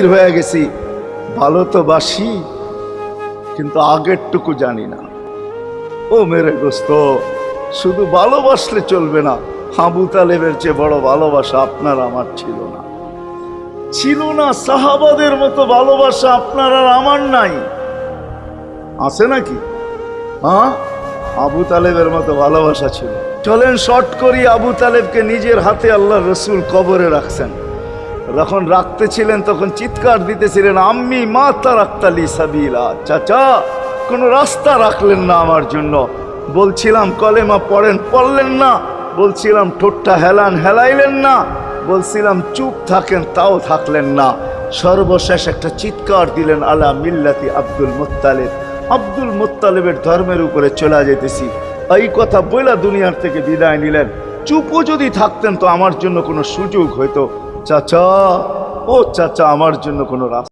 হাজির হয়ে গেছি। ভালো তো বাসি, কিন্তু আগেরটুকু জানি না। ও মেরে দোস্ত, শুধু ভালোবাসলে চলবে না। আবু তালেবের চেয়ে বড় ভালোবাসা আপনার আমার ছিল না। ছিল না সাহাবাদের মতো ভালোবাসা আপনার আর আমার নাই। আছে নাকি? হ্যাঁ, আবু তালেবের মতো ভালোবাসা ছিল। চলেন শর্ট করি। আবু তালেবকে নিজের হাতে আল্লাহ রসুল কবরে রাখছেন। যখন রাখতেছিলেন তখন চিৎকার দিতেছিলেন, আম্মি মা তারাক্তালি সাবিলা, চাচা কোনো রাস্তা রাখলেন না আমার জন্য। বলছিলাম কলেমা পড়েন, পড়লেন না। বলছিলাম ঠোঁটটা হেলান, হেলাইলেন না। বলছিলাম চুপ থাকেন, তাও থাকলেন না। সর্বশেষ একটা চিৎকার দিলেন, আলা মিল্লাতি আব্দুল মুত্তালিব, আব্দুল মুত্তালিবের ধর্মের উপরে চলে যেতেছি। এই কথা বইলা দুনিয়ার থেকে বিদায় নিলেন। চুপও যদি থাকতেন তো আমার জন্য কোনো সুযোগ হইতো। চাচা, ও চাচা, আমার জন্য কোনো রাস্তা